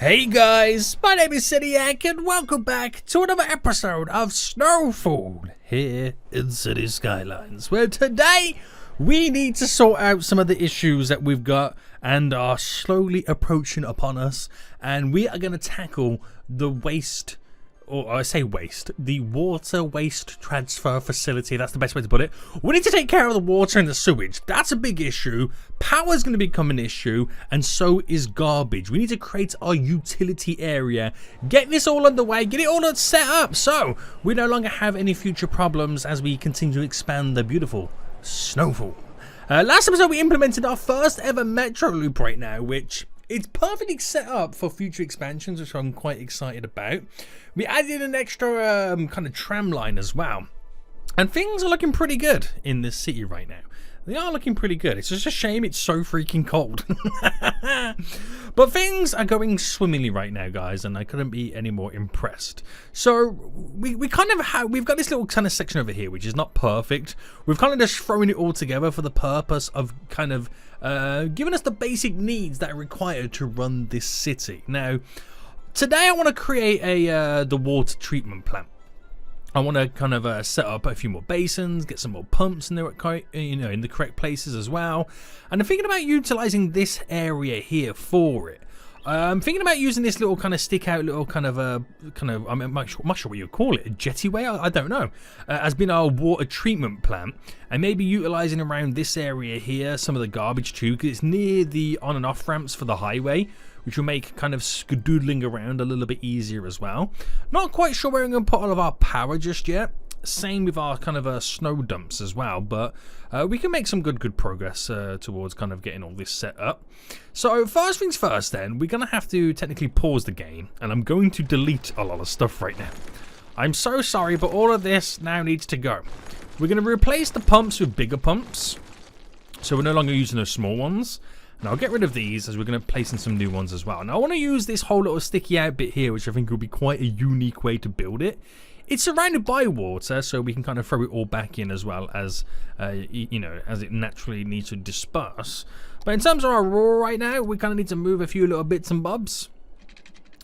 Hey guys, my name is Cityyak and welcome back to another episode of SnowFool here in City Skylines, where today we need to sort out some of the issues that we've got and are slowly approaching upon us, and we are going to tackle the waste, or I say waste, the water waste transfer facility. That's the best way to put it. We need to take care of the water and the sewage. That's a big issue. Power's going to become an issue, and so is garbage. We need to create our utility area, get this all underway, get it all set up, so we no longer have any future problems as we continue to expand the beautiful SnowFool. Last episode we implemented our first ever metro loop right now, which it's perfectly set up for future expansions, which I'm quite excited about. We added an extra kind of tram line as well. And things are looking pretty good in this city right now. They are looking pretty good. It's just a shame it's so freaking cold. But things are going swimmingly right now, guys, and I couldn't be any more impressed. So we kind of have, we've got this little kind of section over here, which is not perfect. We've kind of just thrown it all together for the purpose of kind of giving us the basic needs that are required to run this city. Now, today I want to create the water treatment plant. I want to kind of set up a few more basins, get some more pumps in the in the correct places as well. And I'm thinking about utilizing this area here for it. I'm thinking about using this little kind of stick out little kind of I'm not sure what you call it, a jettyway, I don't know, as being our water treatment plant, and maybe utilizing around this area here some of the garbage too, because it's near the on and off ramps for the highway, which will make kind of skedoodling around a little bit easier as well. Not quite sure where I'm going to put all of our power just yet. Same with our kind of snow dumps as well, but we can make some good progress towards kind of getting all this set up. So first things first then, we're going to have to technically pause the game, and I'm going to delete a lot of stuff right now. I'm so sorry, but all of this now needs to go. We're going to replace the pumps with bigger pumps, so we're no longer using those small ones. And I'll get rid of these as we're going to place in some new ones as well. Now I want to use this whole little sticky out bit here, which I think will be quite a unique way to build it. It's surrounded by water, so we can kind of throw it all back in as well as, as it naturally needs to disperse. But in terms of our raw right now, we kind of need to move a few little bits and bobs.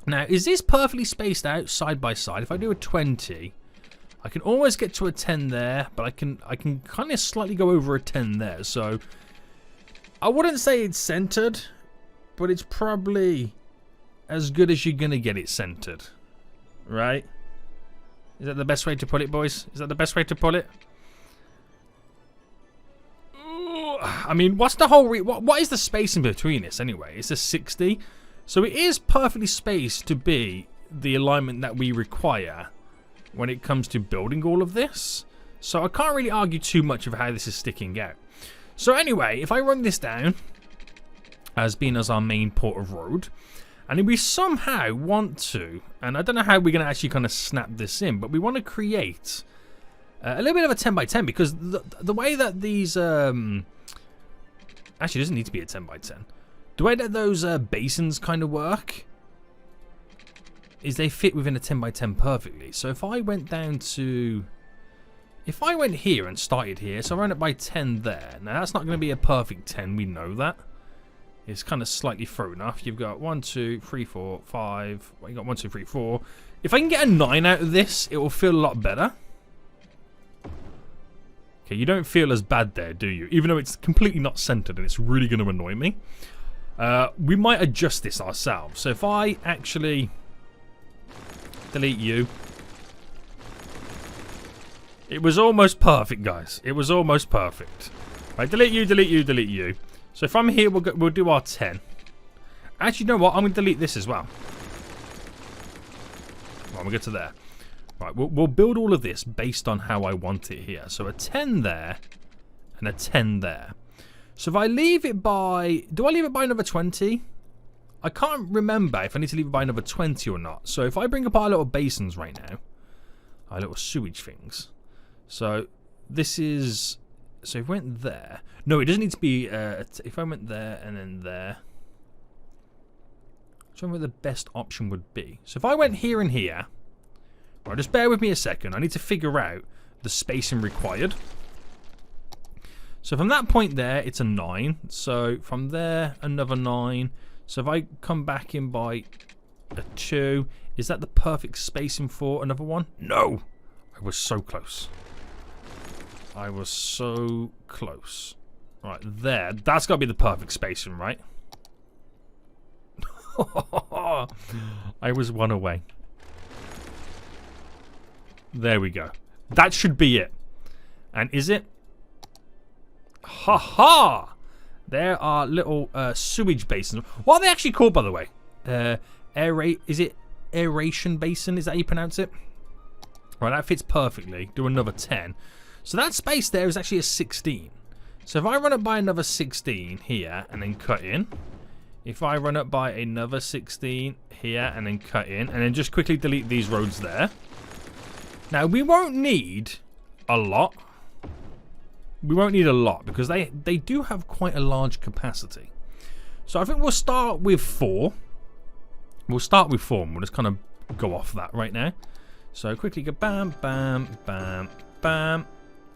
Now, is this perfectly spaced out side by side? If I do a 20, I can almost get to a 10 there, but I can kind of slightly go over a 10 there. So I wouldn't say it's centered, but it's probably as good as you're going to get it centered, right? Is that the best way to put it, boys? Is that the best way to put it? Ooh, I mean, what's the whole... what is the space in between this anyway? It's a 60. So it is perfectly spaced to be the alignment that we require when it comes to building all of this. So I can't really argue too much of how this is sticking out. So anyway, if I run this down as being as our main port of road, and if we somehow want to, and I don't know how we're going to actually kind of snap this in, but we want to create a little bit of a 10 by 10, because the way that these actually it doesn't need to be a 10 by 10. The way that those basins kind of work is they fit within a 10 by 10 perfectly. So if I went down to... if I went here and started here, so I ran it by 10 there. Now that's not going to be a perfect 10, we know that. It's kind of slightly thrown off. You've got 1, 2, 3, 4, 5. Well, you got 1, 2, 3, 4. If I can get a 9 out of this, it will feel a lot better. Okay, you don't feel as bad there, do you? Even though it's completely not centered and it's really going to annoy me. We might adjust this ourselves. So if I actually delete you. It was almost perfect, guys. It was almost perfect. Right, delete you, delete you, delete you. So if I'm here, we'll do our 10. Actually, you know what? I'm going to delete this as well. Right, we'll get to there. Right, we'll build all of this based on how I want it here. So a 10 there and a 10 there. So if I leave it by... do I leave it by another 20? I can't remember if I need to leave it by another 20 or not. So if I bring up our little basins right now, our little sewage things. So this is... so if I went there... no, it doesn't need to be... if I went there and then there... I don't know what the best option would be. So if I went here and here... right, just bear with me a second. I need to figure out the spacing required. So from that point there, it's a 9. So from there, another 9. So if I come back in by a 2. Is that the perfect spacing for another one? No! I was so close. I was so close. Right, there. That's got to be the perfect spacing, right? I was 1 away. There we go. That should be it. And is it? Ha ha! There are little sewage basins. What are they actually called, by the way? Is it aeration basin? Is that how you pronounce it? Right, that fits perfectly. Do another 10. So that space there is actually a 16. So if I run it by another 16 here and then cut in. If I run it by another 16 here and then cut in. And then just quickly delete these roads there. Now, we won't need a lot. We won't need a lot because they do have quite a large capacity. So I think we'll start with 4. We'll start with 4 and we'll just kind of go off that right now. So quickly go bam, bam, bam, bam.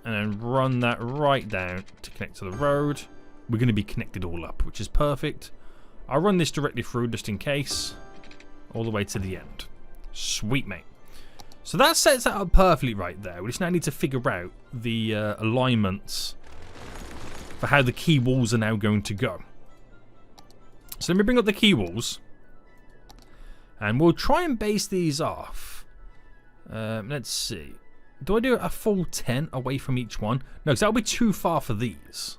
And then run that right down to connect to the road. We're going to be connected all up, which is perfect. I'll run this directly through just in case. All the way to the end. Sweet, mate. So that sets that up perfectly right there. We just now need to figure out the alignments for how the key walls are now going to go. So let me bring up the key walls. And we'll try and base these off. Let's see. Do I do a full 10 away from each one? No, because that would be too far for these.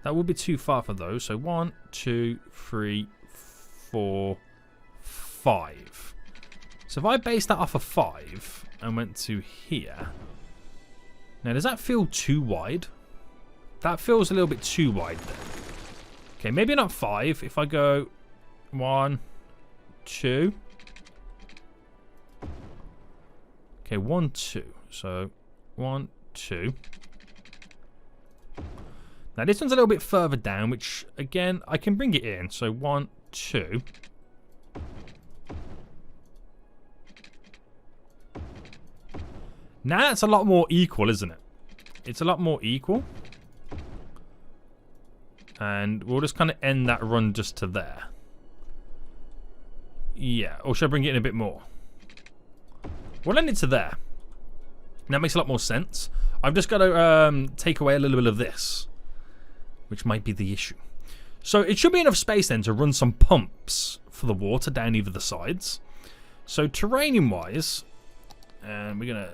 That would be too far for those. So 1, 2, 3, 4, 5. So if I base that off of 5 and went to here. Now, does that feel too wide? That feels a little bit too wide there. Okay, maybe not 5. If I go 1, 2. Okay, 1, 2. So 1, 2. Now this one's a little bit further down, which again I can bring it in. So 1, 2. Now that's a lot more equal, isn't it? It's a lot more equal. And we'll just kind of end that run just to there. Yeah, or should I bring it in a bit more? We'll end it to there. That makes a lot more sense. I've just got to take away a little bit of this, which might be the issue. So it should be enough space then to run some pumps for the water down either the sides. So terrain-wise, we're going to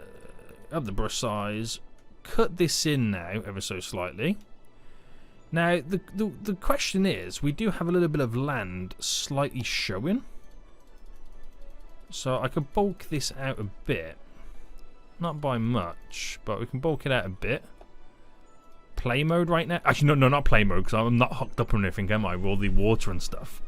up the brush size, cut this in now ever so slightly. Now, the question is, we do have a little bit of land slightly showing. So I could bulk this out a bit. Not by much, but we can bulk it out a bit. Play mode right now? Actually, no, not play mode, because I'm not hooked up on anything, am I? With all the water and stuff.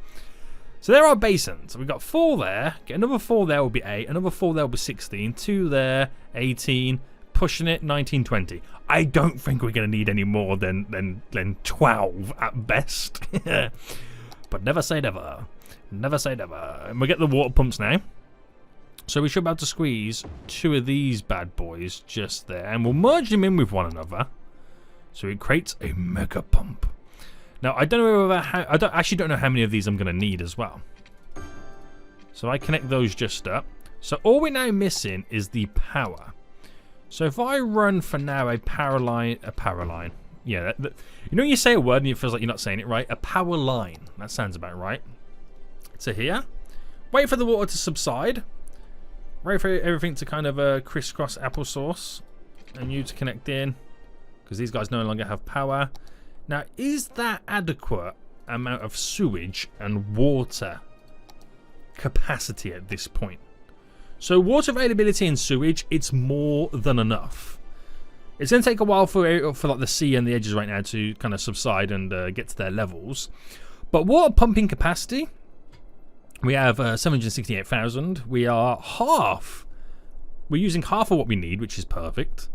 So there are basins. We've got 4 there. Get another 4 there will be 8. Another 4 there will be 16. 2 there, 18. Pushing it, 19, 20. I don't think we're going to need any more than 12 at best. But never say never. Never say never. And we'll get the water pumps now. So we should be able to squeeze 2 of these bad boys just there. And we'll merge them in with one another. So it creates a mega pump. Now, I don't know actually don't know how many of these I'm going to need as well. So I connect those just up. So all we're now missing is the power. So if I run for now a power line. Yeah, you know when you say a word and it feels like you're not saying it right? A power line. That sounds about right. So here. Wait for the water to subside. Wait for everything to kind of crisscross applesauce. And you to connect in. Because these guys no longer have power. Now, is that adequate amount of sewage and water capacity at this point? So water availability and sewage, it's more than enough. It's going to take a while for like the sea and the edges right now to kind of subside and get to their levels. But water pumping capacity, we have 768,000. We are half. We're using half of what we need, which is perfect.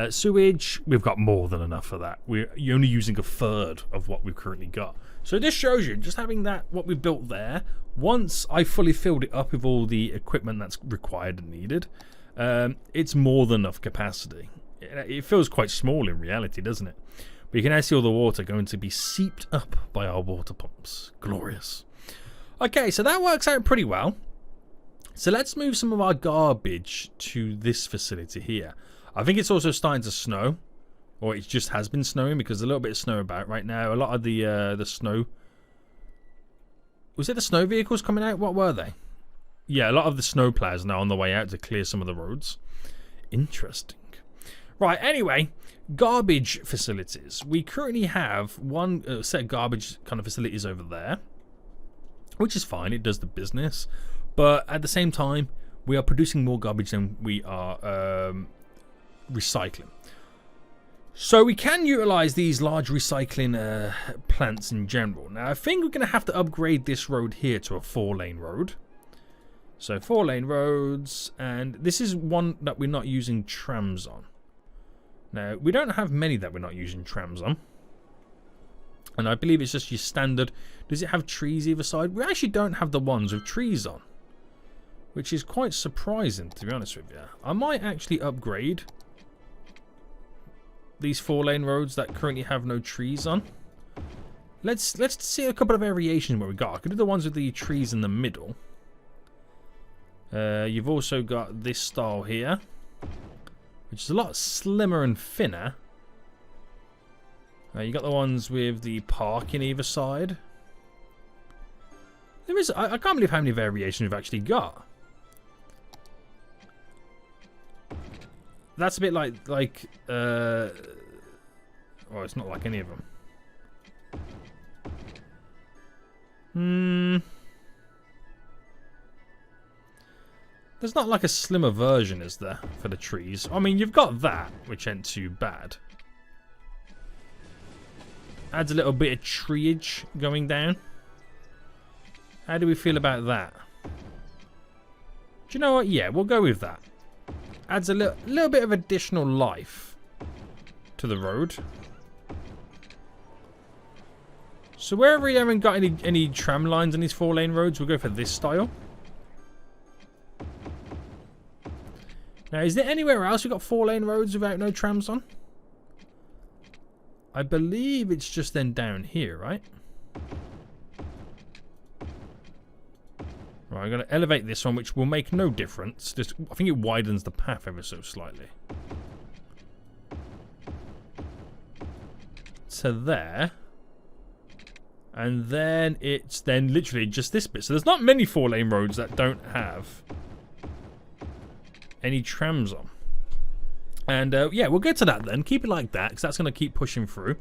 Sewage, we've got more than enough for that. You're only using a third of what we've currently got. So this shows you, just having that, what we've built there, once I fully filled it up with all the equipment that's required and needed, it's more than enough capacity. It feels quite small in reality, doesn't it? But you can now see all the water going to be seeped up by our water pumps. Glorious. Okay, so that works out pretty well. So let's move some of our garbage to this facility here. I think it's also starting to snow. Or it just has been snowing because there's a little bit of snow about right now. A lot of the snow... Was it the snow vehicles coming out? What were they? Yeah, a lot of the snow plows are now on the way out to clear some of the roads. Interesting. Right, anyway, garbage facilities. We currently have one set of garbage kind of facilities over there, which is fine. It does the business. But at the same time, we are producing more garbage than we are recycling. So we can utilize these large recycling plants in general. Now I think we're going to have to upgrade this road here to a 4-lane road. So 4-lane roads, and this is one that we're not using trams on. Now we don't have many that we're not using trams on. And I believe it's just your standard. Does it have trees either side? We actually don't have the ones with trees on. Which is quite surprising, to be honest with you. I might actually upgrade these 4-lane roads that currently have no trees on. Let's see a couple of variations where we got. I could do the ones with the trees in the middle. You've also got this style here, which is a lot slimmer and thinner. You got the ones with the park in either side. There is, I can't believe how many variations we've actually got. That's a bit like oh, it's not like any of them. There's not like a slimmer version, is there, for the trees? I mean, you've got that, which ain't too bad. Adds a little bit of treeage going down. How do we feel about that? Do you know what? Yeah, we'll go with that. Adds a little bit of additional life to the road. So wherever we haven't got any tram lines on these 4-lane roads, we'll go for this style. Now, is there anywhere else we've got 4-lane roads without no trams on? I believe it's just then down here, right? Right, I'm going to elevate this one, which will make no difference. Just, I think it widens the path ever so slightly. To there. And then it's then literally just this bit. So there's not many 4-lane roads that don't have any trams on. And yeah, we'll get to that then. Keep it like that, because that's going to keep pushing through.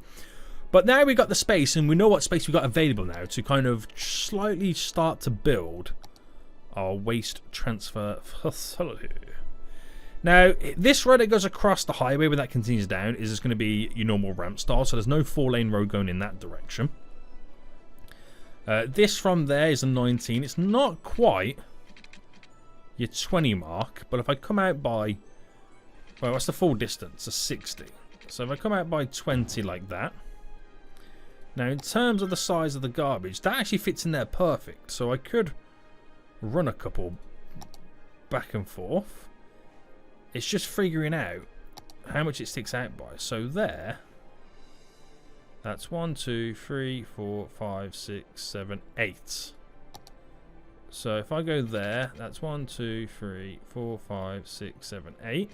But now we've got the space, and we know what space we've got available now to kind of slightly start to build our waste transfer facility. Now, this road that goes across the highway where that continues down is just going to be your normal ramp style, so there's no 4-lane road going in that direction. This from there is a 19. It's not quite your 20 mark, but if I come out by... Well, what's the full distance? A 60. So if I come out by 20 like that... Now, in terms of the size of the garbage, that actually fits in there perfect. So I could run a couple back and forth. It's just figuring out how much it sticks out by. So there, that's 1, 2, 3, 4, 5, 6, 7, 8. So if I go there, that's 1, 2, 3, 4, 5, 6, 7, 8.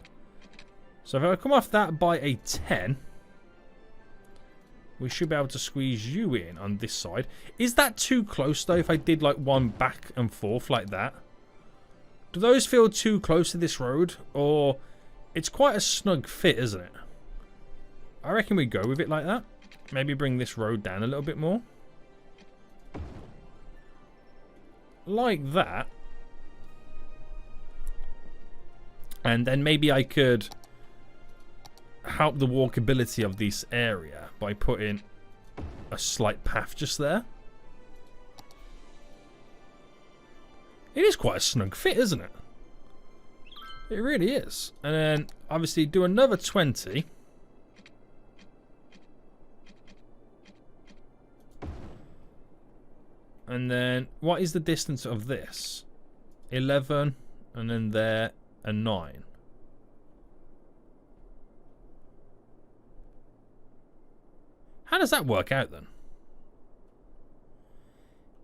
So if I come off that by a 10... we should be able to squeeze you in on this side. Is that too close, though, if I did, like, one back and forth like that? Do those feel too close to this road? Or it's quite a snug fit, isn't it? I reckon we go with it like that. Maybe bring this road down a little bit more. Like that. And then maybe I could help the walkability of this area by putting a slight path just there. It is quite a snug fit, isn't it? It really is. And then obviously do another 20. And then what is the distance of this? 11, and then there a 9. How does that work out then?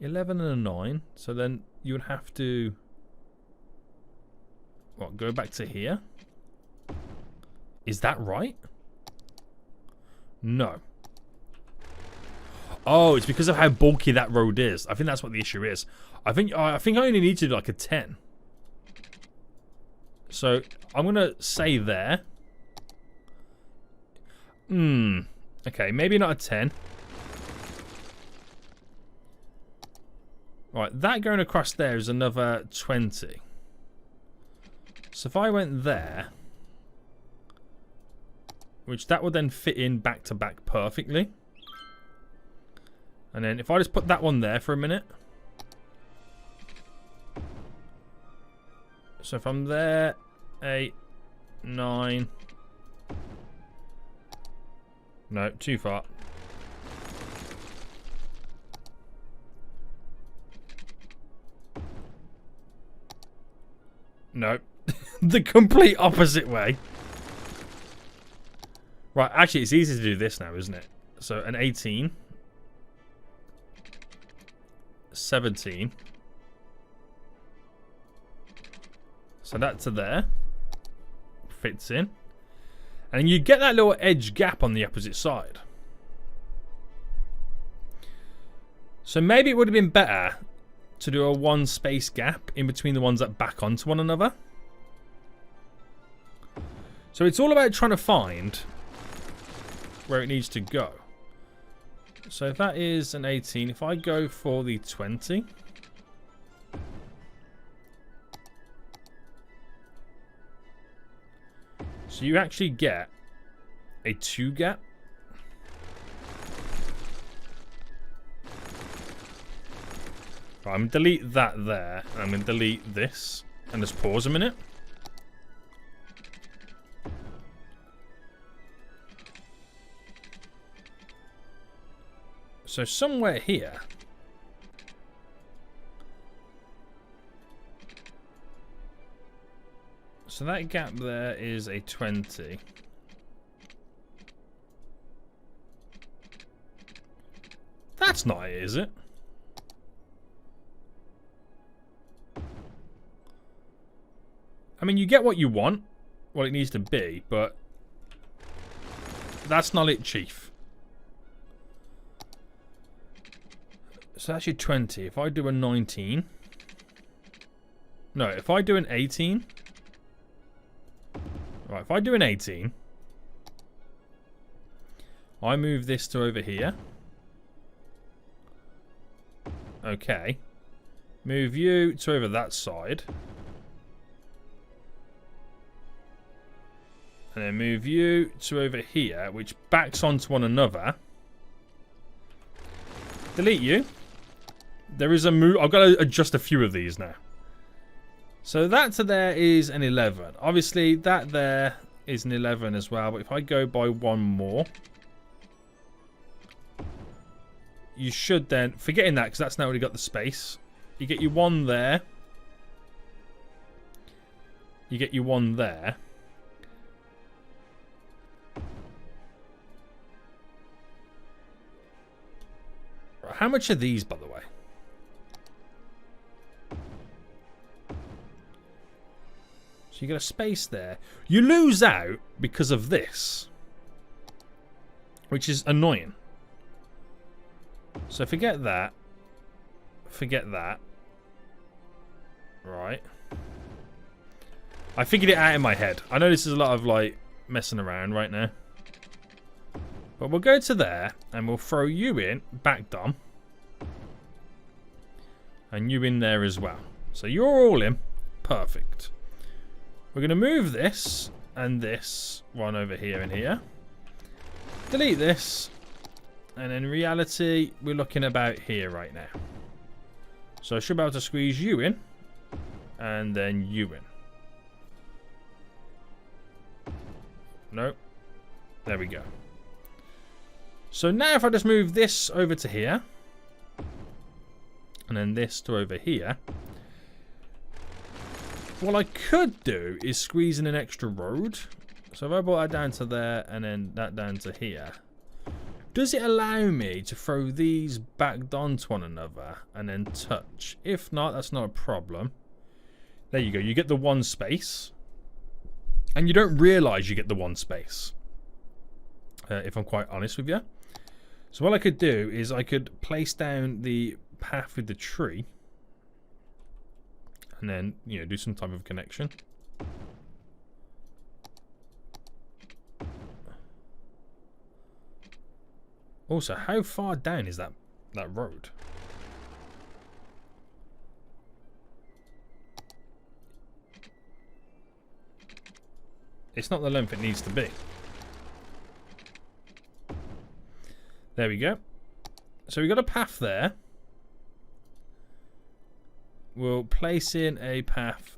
11 and a 9. So then you would have to... What, go back to here? Is that right? No. Oh, it's because of how bulky that road is. I think that's what the issue is. I think I only need to do like a 10. So I'm gonna say there. Okay, maybe not a 10. Right, that going across there is another 20. So if I went there, which that would then fit in back to back perfectly. And then if I just put that one there for a minute. So if I'm there, 8, 9. No, too far. No. The complete opposite way. Right, actually it's easy to do this now, isn't it? So an 18. 17. So that to there. Fits in. And you get that little edge gap on the opposite side. So maybe it would have been better to do a 1 space gap in between the ones that back onto one another. So it's all about trying to find where it needs to go. So if that is an 18, if I go for the 20. So you actually get a 2 gap. Right, I'm going to delete that there. And I'm going to delete this. And just pause a minute. So somewhere here. So that gap there is a 20. That's not it, is it? I mean, you get what you want, what it needs to be, but that's not it, Chief. So that's your 20. If I do a 19... No, if I do an 18... Right, if I do an 18... I move this to over here. Okay. Move you to over that side. And then move you to over here, which backs onto one another. Delete you. There is a move. I've got to adjust a few of these now. So that to there is an 11. Obviously, that there is an 11 as well. But if I go by one more, you should then, forgetting that because that's now already got the space. You get your 1 there. You get your 1 there. How much are these, by the way? So you get a space there. You lose out because of this, which is annoying. So forget that. Forget that. Right. I figured it out in my head. I know this is a lot of like messing around right now. But we'll go to there and we'll throw you in, back Dom. And you in there as well. So you're all in. Perfect. We're going to move this and this one over here and here. Delete this. And in reality, we're looking about here right now. So I should be able to squeeze you in. And then you in. Nope. There we go. So now if I just move this over to here. And then this to over here. What I could do is squeeze in an extra road. So if I brought that down to there and then that down to here. Does it allow me to throw these back onto one another and then touch? If not, that's not a problem. There you go. You get the one space. And you don't realise you get the one space. If I'm quite honest with you. So what I could do is I could place down the path with the tree. And then, you know, do some type of connection. Also, how far down is that road? It's not the length it needs to be. There we go. So we got a path there. We'll place in a path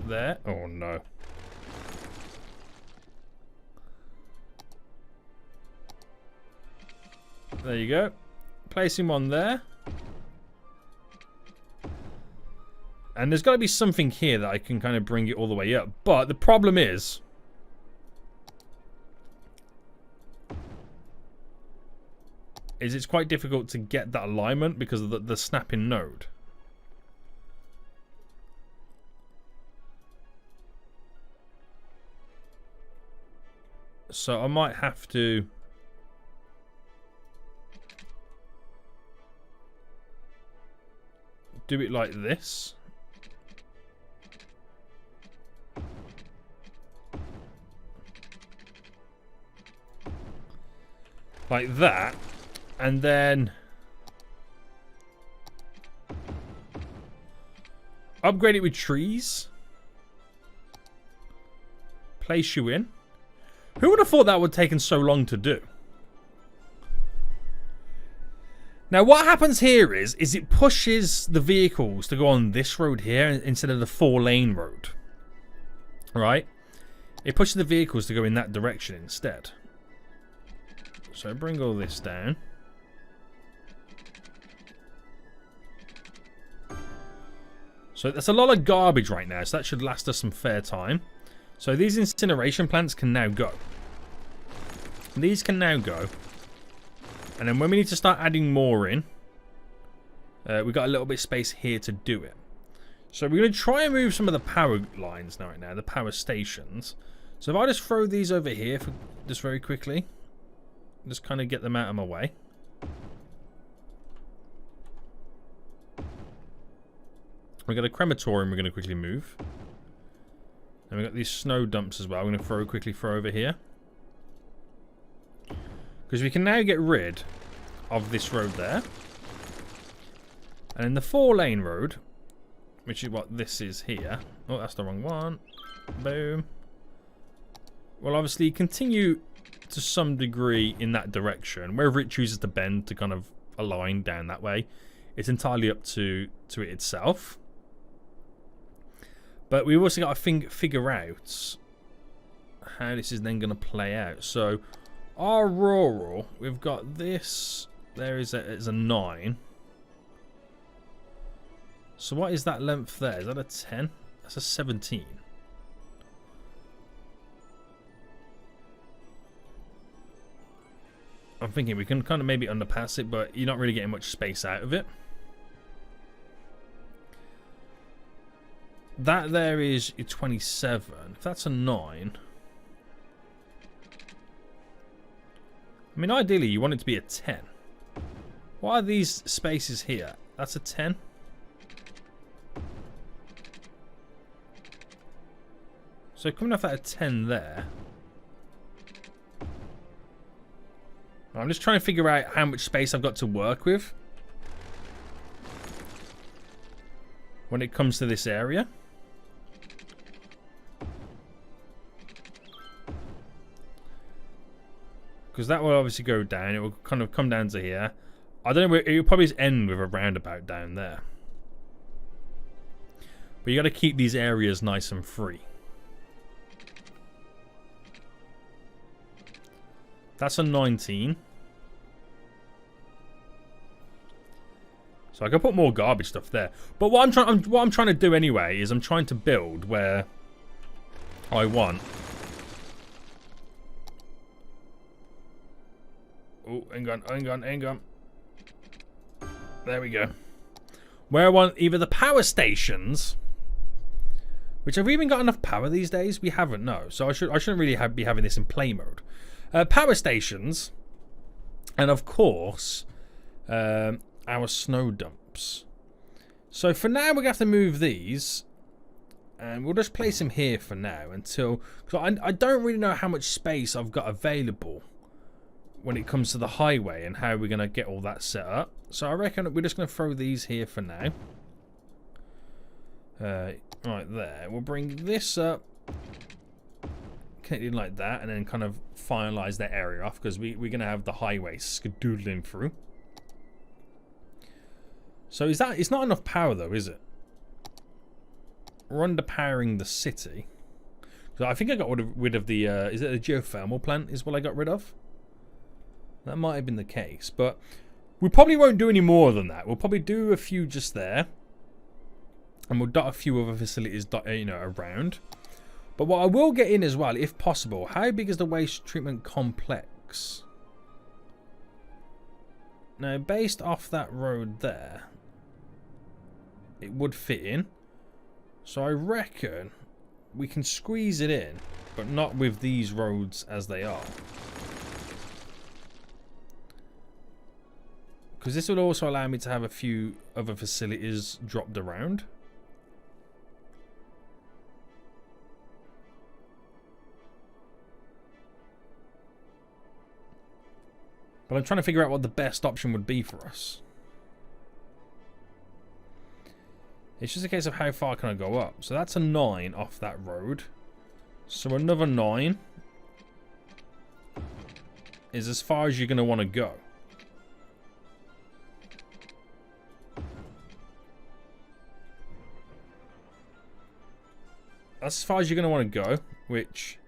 there. Oh no. There you go. Placing one there. And there's got to be something here that I can kind of bring it all the way up. But the problem is... it's quite difficult to get that alignment because of the snapping node. So I might have to... do it like this. Like that. And then upgrade it with trees. Place you in. Who would have thought that would have taken so long to do? Now what happens here is it pushes the vehicles to go on this road here instead of the 4-lane road. Right? It pushes the vehicles to go in that direction instead. So bring all this down. So that's a lot of garbage right now, so that should last us some fair time. So these incineration plants can now go. These can now go. And then when we need to start adding more in, we've got a little bit of space here to do it. So we're going to try and move some of the power lines now, the power stations. So if I just throw these over here for just very quickly, just kind of get them out of my way. We've got a crematorium we're going to quickly move. And we've got these snow dumps as well. I'm going to quickly throw over here. Because we can now get rid of this road there. And in the 4-lane road, which is what this is here. Oh, that's the wrong one. Boom. We'll obviously continue to some degree in that direction. Wherever it chooses to bend to kind of align down that way. It's entirely up to it itself. But we've also got to figure out how this is then going to play out. So, our rural, we've got this. There is a 9. So what is that length there? Is that a 10? That's a 17. I'm thinking we can kind of maybe underpass it, but you're not really getting much space out of it. That there is a 27. If that's a 9... I mean, ideally, you want it to be a 10. What are these spaces here? That's a 10. So coming off at a 10 there. I'm just trying to figure out how much space I've got to work with when it comes to this area. Because that will obviously go down. It will kind of come down to here. I don't know. It will probably end with a roundabout down there. But you got to keep these areas nice and free. That's a 19. So I can put more garbage stuff there. But what I'm trying to do anyway is I'm trying to build where I want. Oh, hang on. There we go. Where I want either the power stations, which have we even got enough power these days? We haven't, no. So I shouldn't really be having this in play mode. Power stations, and of course, our snow dumps. So for now, we're going to have to move these, and we'll just place them here for now until... Because I don't really know how much space I've got available when it comes to the highway and how we're going to get all that set up. So I reckon we're just going to throw these here for now. Right there. We'll bring this up, connected like that, and then kind of finalize that area off because we're going to have the highway skedoodling through. So is that... It's not enough power though, is it? We're underpowering the city. So I think I got rid of the... is it a geothermal plant is what I got rid of? That might have been the case, but we probably won't do any more than that. We'll probably do a few just there, and we'll dot a few other facilities, around. But what I will get in as well, if possible, how big is the waste treatment complex? Now, based off that road there, it would fit in. So I reckon we can squeeze it in, but not with these roads as they are. Because this would also allow me to have a few other facilities dropped around. But I'm trying to figure out what the best option would be for us. It's just a case of how far can I go up. So that's a 9 off that road. So another 9 is as far as you're going to want to go. That's as far as you're going to want to go, which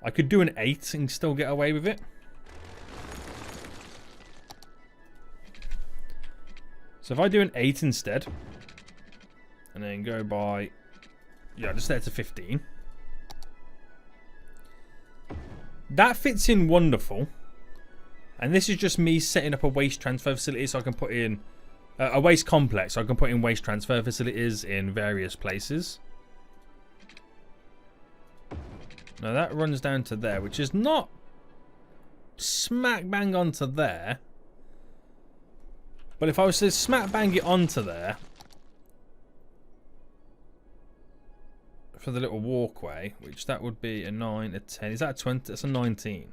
I could do an 8 and still get away with it. So if I do an 8 instead, and then go by, yeah, just set it to 15. That fits in wonderful. And this is just me setting up a waste transfer facility so I can put in a waste complex. So I can put in waste transfer facilities in various places. Now that runs down to there, which is not smack bang onto there. But if I was to smack bang it onto there for the little walkway, which that would be a 9, a 10. Is that a 20? That's a 19.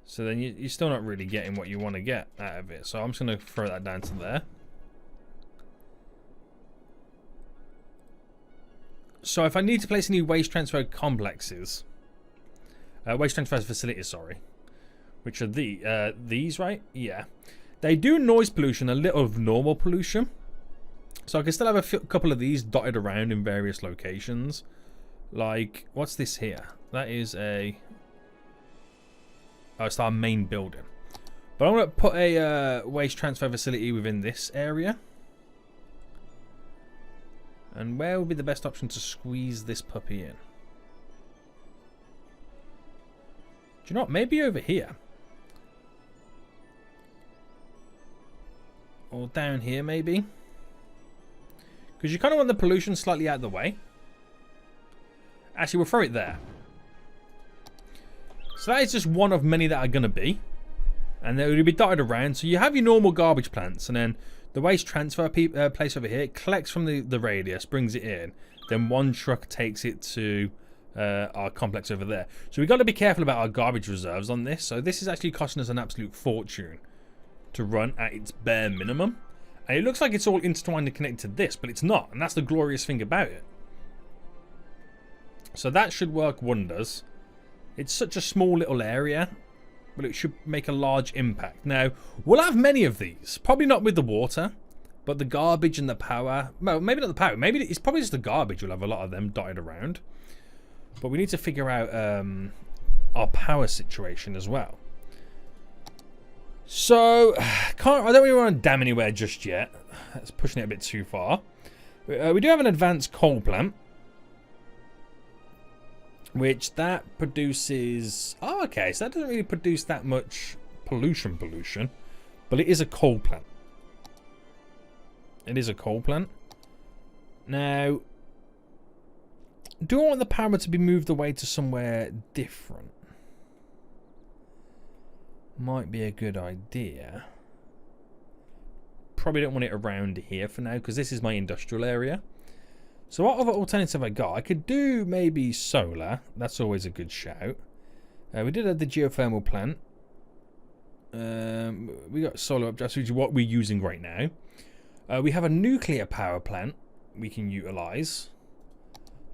So then you're still not really getting what you want to get out of it. So I'm just going to throw that down to there. So if I need to place any waste transfer complexes, waste transfer facilities, sorry, which are these, right? Yeah. They do noise pollution, a little of normal pollution. So I can still have a couple of these dotted around in various locations. Like, what's this here? That is a... Oh, it's our main building. But I'm going to put a waste transfer facility within this area. And where would be the best option to squeeze this puppy in? Do you know what? Maybe over here. Or down here, maybe. Because you kind of want the pollution slightly out of the way. Actually, we'll throw it there. So that is just one of many that are going to be. And they will be dotted around. So you have your normal garbage plants. And then the waste transfer place over here, it collects from the radius, brings it in. Then one truck takes it to our complex over there. So we've got to be careful about our garbage reserves on this. So this is actually costing us an absolute fortune to run at its bare minimum. And it looks like it's all intertwined and connected to this, but it's not. And that's the glorious thing about it. So that should work wonders. It's such a small little area, but it should make a large impact. Now, we'll have many of these. Probably not with the water, but the garbage and the power. Well, maybe not the power. Maybe it's probably just the garbage. We'll have a lot of them dotted around. But we need to figure out our power situation as well. So, I don't really want to dam anywhere just yet. That's pushing it a bit too far. We do have an advanced coal plant. which that produces... Oh, okay, so that doesn't really produce that much pollution, but it is a coal plant. It is a coal plant. Now, do I want the power to be moved away to somewhere different? Might be a good idea. Probably don't want it around here for now, because this is my industrial area. So what other alternative I got? I could do maybe solar. That's always a good shout. We did have the geothermal plant. We got solar up, which is what we're using right now. We have a nuclear power plant we can utilize.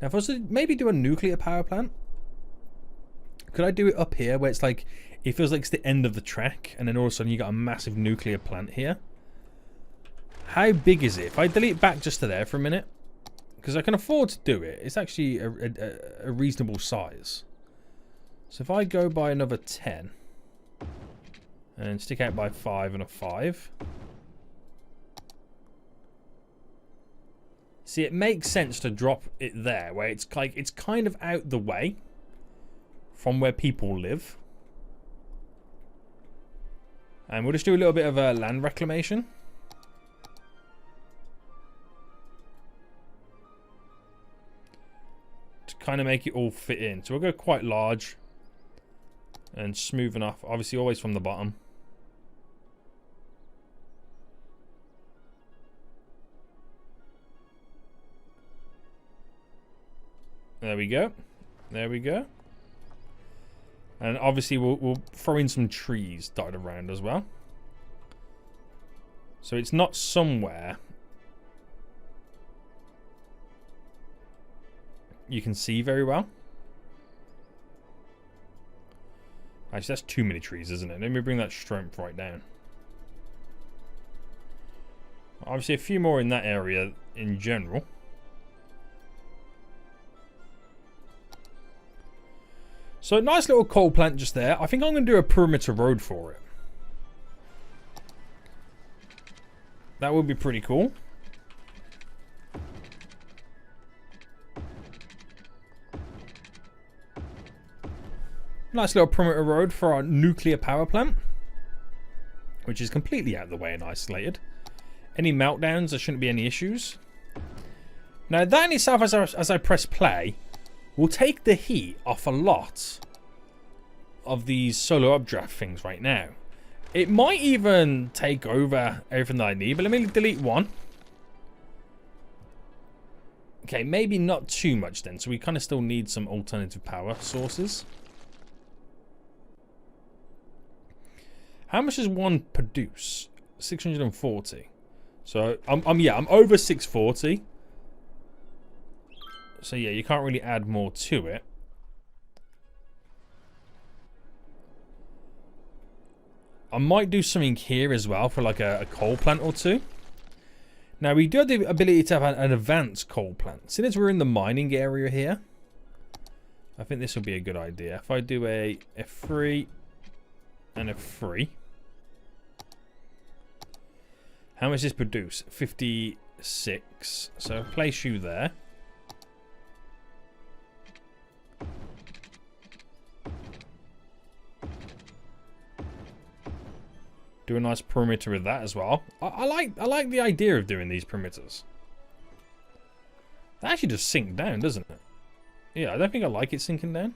Now, if I was to maybe do a nuclear power plant, could I do it up here where it's like, it feels like it's the end of the track, and then all of a sudden you got a massive nuclear plant here? How big is it? If I delete back just to there for a minute, because I can afford to do it. It's actually a reasonable size. So if I go by another 10 and stick out by 5 and a 5. See, it makes sense to drop it there, where it's like it's kind of out the way from where people live. And we'll just do a little bit of land reclamation. To kind of make it all fit in. So we'll go quite large and smooth enough. Obviously always from the bottom. There we go. There we go. And obviously we'll throw in some trees dotted around as well. So it's not somewhere you can see very well. Actually, that's too many trees, isn't it? Let me bring that strength right down. Obviously a few more in that area in general. So nice little coal plant just there. I think I'm going to do a perimeter road for it. That would be pretty cool. Nice little perimeter road for our nuclear power plant, which is completely out of the way and isolated. Any meltdowns, there shouldn't be any issues. Now that in itself, as I press play, will take the heat off a lot of these solar updraft things right now. It might even take over everything that I need, but let me delete one. Okay, maybe not too much then, so we kind of still need some alternative power sources. How much does one produce? 640. So I'm over 640. So yeah, you can't really add more to it. I might do something here as well for like a coal plant or two. Now we do have the ability to have an advanced coal plant. Since we're in the mining area here, I think this will be a good idea. If I do a F3 and a 3. How much does this produce? 56. So place you there. Do a nice perimeter with that as well. I like the idea of doing these perimeters. That actually just sink down, doesn't it? Yeah, I don't think I like it sinking down.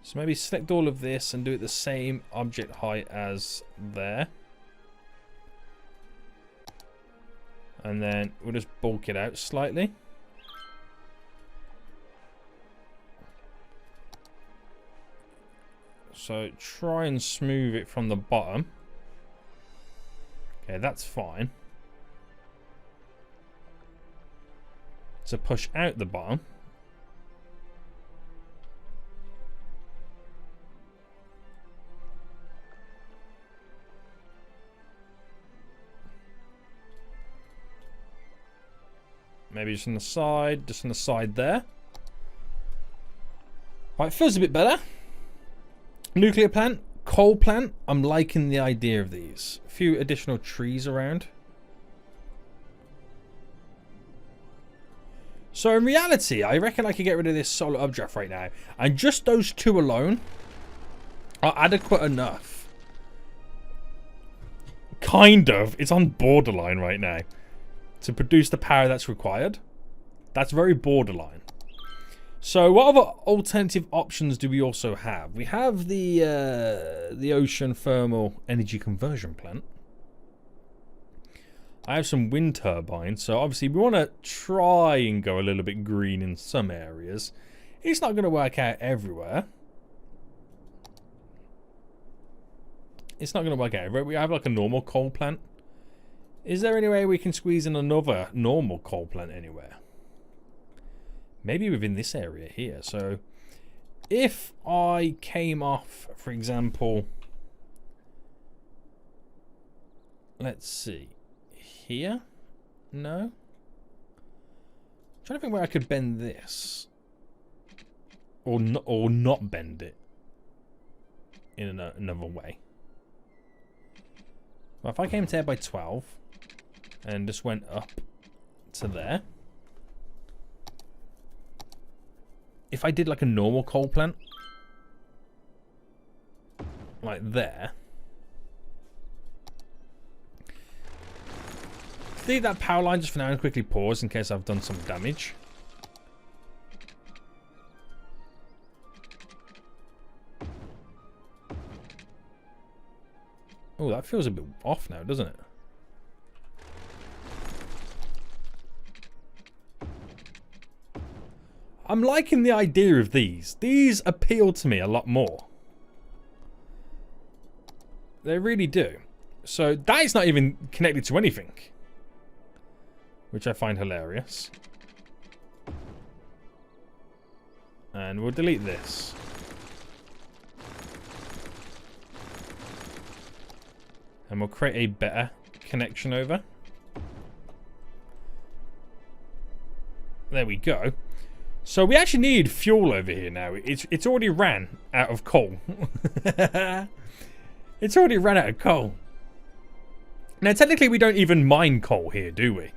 So maybe select all of this and do it the same object height as there. And then we'll just bulk it out slightly. So try and smooth it from the bottom. Okay, that's fine. So push out the bottom. Maybe just on the side there. Right, feels a bit better. Nuclear plant, coal plant. I'm liking the idea of these. A few additional trees around. So in reality, I reckon I could get rid of this solar updraft right now. And just those two alone are adequate enough. Kind of. It's on borderline right now. To produce the power that's required. That's very borderline. So what other alternative options do we also have? We have the ocean thermal energy conversion plant. I have some wind turbines, so obviously we want to try and go a little bit green in some areas. It's not going to work out everywhere. It's not going to work out everywhere. We have like a normal coal plant. Is there any way we can squeeze in another normal coal plant anywhere? Maybe within this area here. So if I came off, for example, let's see. Here? No? I'm trying to think where I could bend this. Or not bend it. In another way. Well, if I came to there by 12 and just went up to there. If I did like a normal coal plant. Like there. Leave that power line just for now and quickly pause in case I've done some damage. Oh, that feels a bit off now, doesn't it? I'm liking the idea of these. These appeal to me a lot more. They really do. So that is not even connected to anything. Which I find hilarious. And we'll delete this. And we'll create a better connection over. There we go. So we actually need fuel over here now. It's already ran out of coal. It's already ran out of coal. Now technically we don't even mine coal here, do we?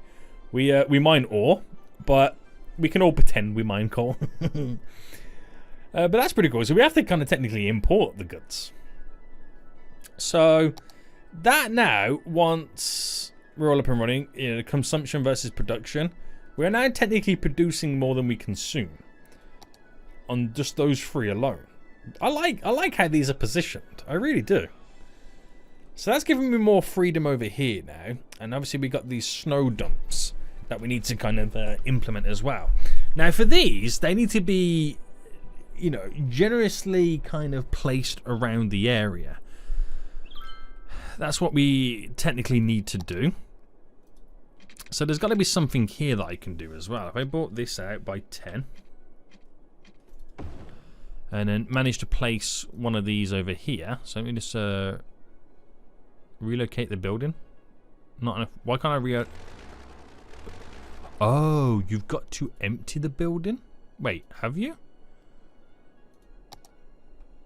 We mine ore, but we can all pretend we mine coal. But that's pretty cool. So we have to kind of technically import the goods. So that now, once we're all up and running, you know, consumption versus production, we're now technically producing more than we consume on just those three alone. I like how these are positioned. I really do. So that's giving me more freedom over here now. And obviously we got these snow dumps that we need to kind of implement as well. Now for these, they need to be, you know, generously kind of placed around the area. That's what we technically need to do. So there's got to be something here that I can do as well. If I brought this out by 10 and then manage to place one of these over here. So let me just relocate the building. Not enough. Why can't I Oh, you've got to empty the building? Wait, have you?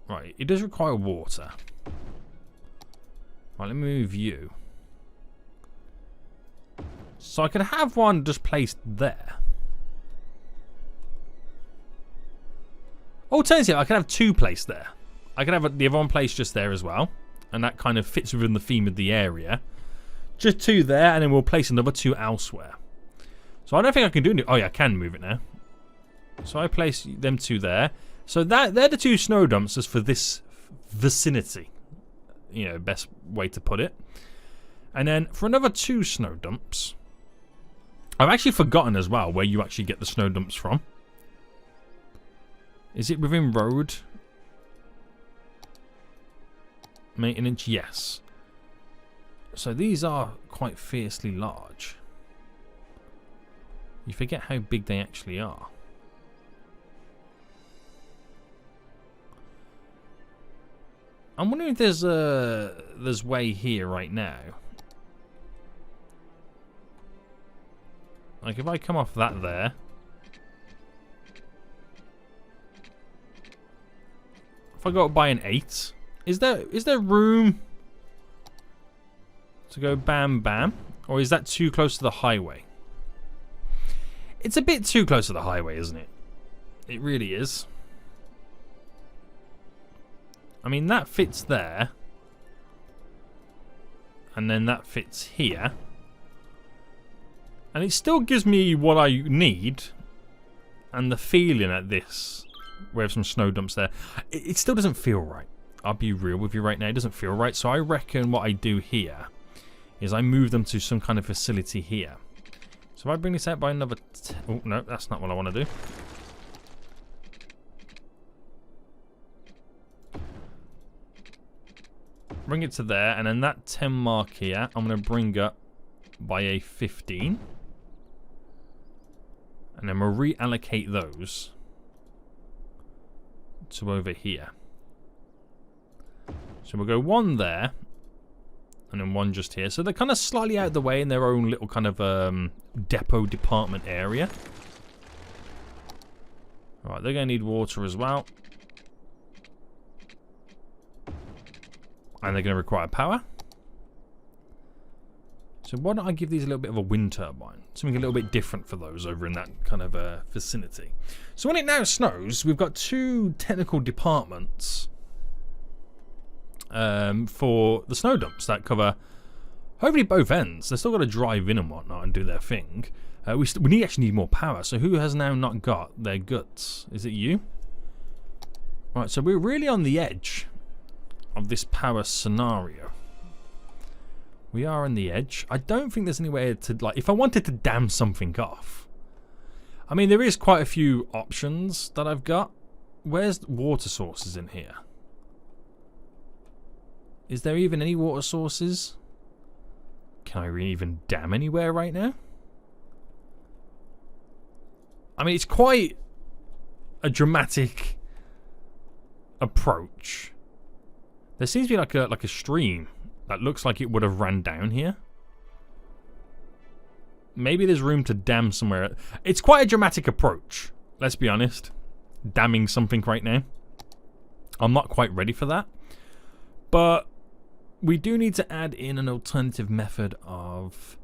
Right, it does require water. Right, let me move you. So I could have one just placed there. Alternatively, I could have two placed there. I could have the other one placed just there as well. And that kind of fits within the theme of the area. Just two there, and then we'll place another two elsewhere. So I don't think I can do it. Oh yeah, I can move it now. So I place them two there. So they're the two snow dumps for this vicinity. You know, best way to put it. And then for another two snow dumps, I've actually forgotten as well where you actually get the snow dumps from. Is it within road maintenance? Yes. So these are quite fiercely large. You forget how big they actually are. I'm wondering if there's way here right now. Like if I come off that there. If I go up by an 8, is there room to go bam bam, or is that too close to the highway? It's a bit too close to the highway, isn't it? It really is. I mean, that fits there. And then that fits here. And it still gives me what I need. And the feeling at this. We have some snow dumps there. It still doesn't feel right. I'll be real with you right now. It doesn't feel right. So I reckon what I do here is I move them to some kind of facility here. So if I bring this out by another... oh, no, that's not what I want to do. Bring it to there, and then that 10 mark here, I'm going to bring up by a 15. And then we'll reallocate those to over here. So we'll go one there, and then one just here. So they're kind of slightly out of the way in their own little kind of depot department area. Alright, they're going to need water as well. And they're going to require power. So why don't I give these a little bit of a wind turbine? Something a little bit different for those over in that kind of vicinity. So when it now snows, we've got 2 technical departments for the snow dumps that cover hopefully both ends. They're still got to drive in and whatnot and do their thing. We actually need more power. So who has now not got their guts? Is it you? Right, so we're really on the edge of this power scenario. We are on the edge. I don't think there's anywhere to, like, if I wanted to dam something off. I mean, there is quite a few options that I've got. Where's water sources in here? Is there even any water sources? Can I even dam anywhere right now? I mean, it's quite a dramatic approach. There seems to be like a stream that looks like it would have ran down here. Maybe there's room to dam somewhere. It's quite a dramatic approach, let's be honest. Damming something right now. I'm not quite ready for that. But we do need to add in an alternative method of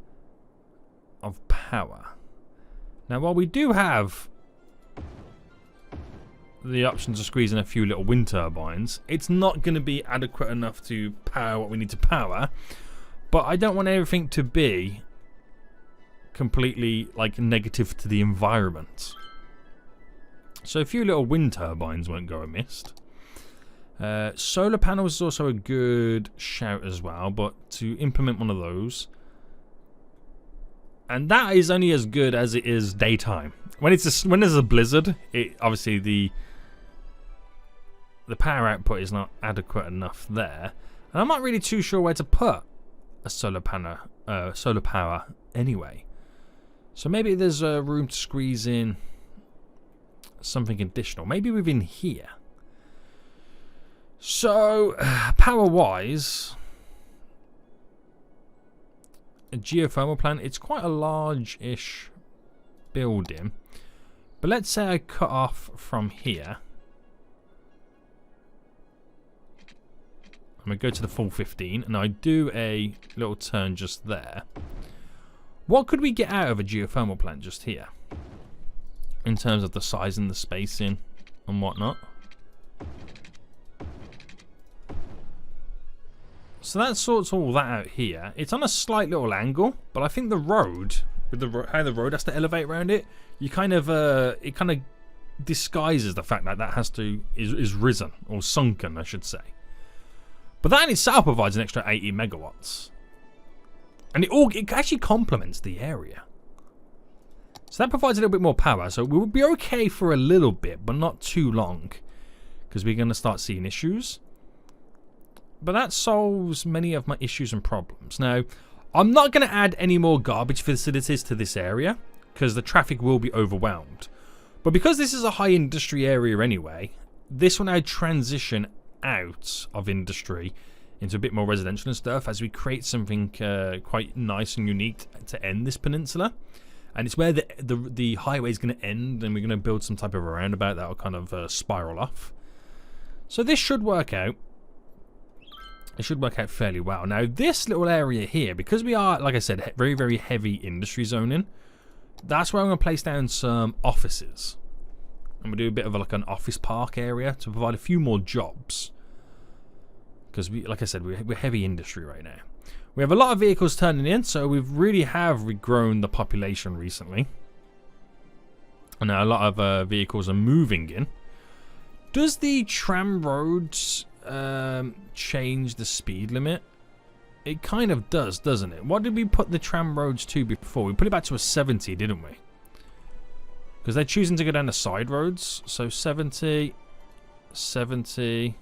power. Now, while we do have the option to squeeze in a few little wind turbines, it's not going to be adequate enough to power what we need to power. But I don't want everything to be completely like negative to the environment. So a few little wind turbines won't go amiss. Solar panels is also a good shout as well, but to implement one of those, and that is only as good as it is daytime. When there's a blizzard, obviously the power output is not adequate enough there, and I'm not really too sure where to put a solar power anyway. So maybe there's room to squeeze in something additional, maybe within here. So power-wise, a geothermal plant, it's quite a large-ish building. But let's say I cut off from here. I'm going to go to the full 15, and I do a little turn just there. What could we get out of a geothermal plant just here? In terms of the size and the spacing and whatnot. So that sorts all that out here. It's on a slight little angle, but I think the road, with how the road has to elevate around it, you kind of it kind of disguises the fact that is risen or sunken, I should say. But that in itself provides an extra 80 megawatts, and it actually complements the area. So that provides a little bit more power. So we will be okay for a little bit, but not too long, because we're going to start seeing issues. But that solves many of my issues and problems. Now, I'm not going to add any more garbage facilities to this area, because the traffic will be overwhelmed. But because this is a high industry area anyway, this will now transition out of industry into a bit more residential and stuff as we create something quite nice and unique to end this peninsula. And it's where the highway is going to end, and we're going to build some type of a roundabout that will kind of spiral off. So this should work out. It should work out fairly well. Now, this little area here, because we are, like I said, very, very heavy industry zoning, that's where I'm going to place down some offices. I'm going to do a bit of like an office park area to provide a few more jobs. Because, like I said, we're heavy industry right now. We have a lot of vehicles turning in, so we really have regrown the population recently. And now a lot of vehicles are moving in. Does the tram roads change the speed limit? It kind of does, doesn't it? What did we put the tram roads to before? We put it back to a 70, didn't we? Because they're choosing to go down the side roads. So 70, 70.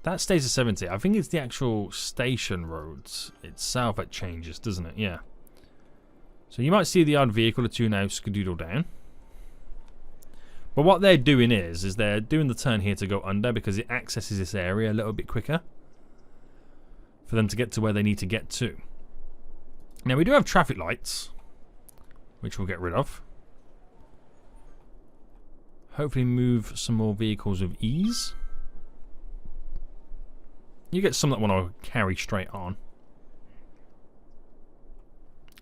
That stays at 70. I think it's the actual station roads itself that changes, doesn't it? Yeah. So you might see the odd vehicle or two now skedoodle down. But what they're doing is they're doing the turn here to go under because it accesses this area a little bit quicker for them to get to where they need to get to. Now we do have traffic lights, which we'll get rid of. Hopefully move some more vehicles with ease. You get some that want to carry straight on.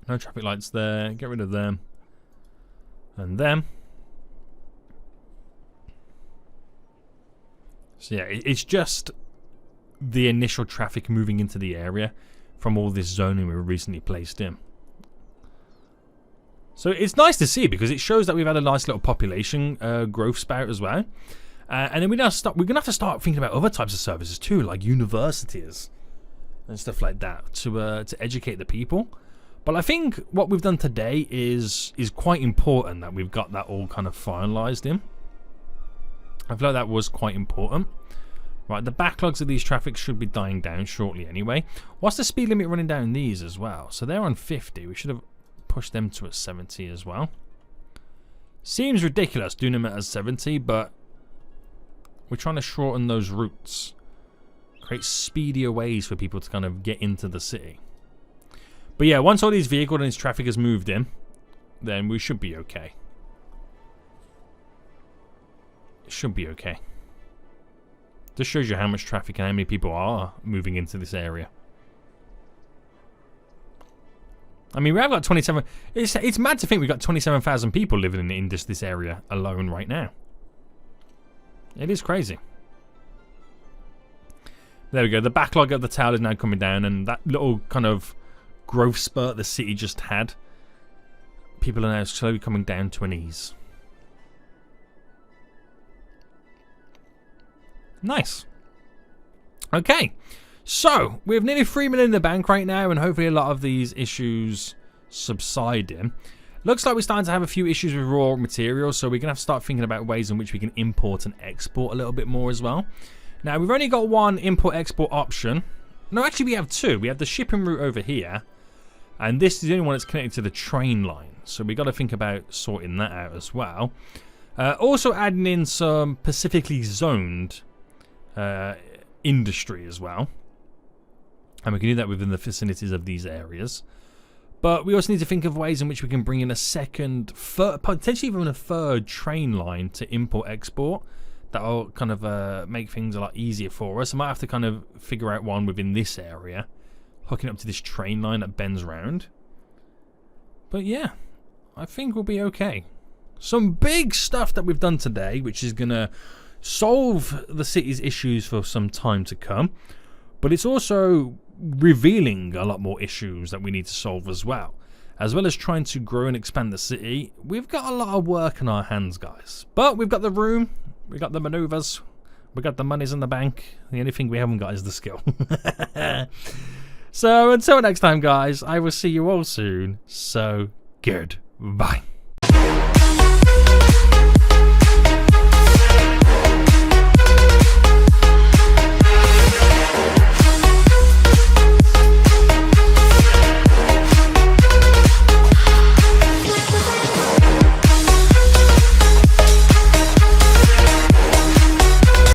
No traffic lights there. Get rid of them. And them. So yeah, it's just the initial traffic moving into the area from all this zoning we were recently placed in. So it's nice to see because it shows that we've had a nice little population growth spout as well. And then we're going to have to start thinking about other types of services too, like universities and stuff like that to educate the people. But I think what we've done today is quite important that we've got that all kind of finalised in. I feel like that was quite important. Right, the backlogs of these traffic should be dying down shortly anyway. What's the speed limit running down these as well? So they're on 50. We should have pushed them to a 70 as well. Seems ridiculous doing them at 70, but we're trying to shorten those routes. Create speedier ways for people to kind of get into the city. But yeah, once all these vehicles and this traffic has moved in, then we should be okay. It should be okay. This shows you how much traffic and how many people are moving into this area. I mean, we have got 27... It's mad to think we've got 27,000 people living in this area alone right now. It is crazy. There we go. The backlog of the tower is now coming down, and that little kind of growth spurt the city just had, people are now slowly coming down to an ease. Nice. Okay, so we have nearly 3 million in the bank right now, and hopefully a lot of these issues subsiding. Looks like we're starting to have a few issues with raw materials, so we're going to have to start thinking about ways in which we can import and export a little bit more as well. Now, we've only got one import-export option. No, actually we have two. We have the shipping route over here, and this is the only one that's connected to the train line. So we've got to think about sorting that out as well. Also adding in some specifically zoned industry as well. And we can do that within the vicinities of these areas. But we also need to think of ways in which we can bring in a second, potentially even a third train line to import-export. That'll kind of make things a lot easier for us. I might have to kind of figure out one within this area, hooking up to this train line that bends round. But yeah, I think we'll be okay. Some big stuff that we've done today, which is going to solve the city's issues for some time to come. But it's also revealing a lot more issues that we need to solve as well. As well as trying to grow and expand the city, we've got a lot of work in our hands, guys. But we've got the room, we've got the maneuvers, we've got the monies in the bank. The only thing we haven't got is the skill. So until next time, guys, I will see you all soon. So goodbye.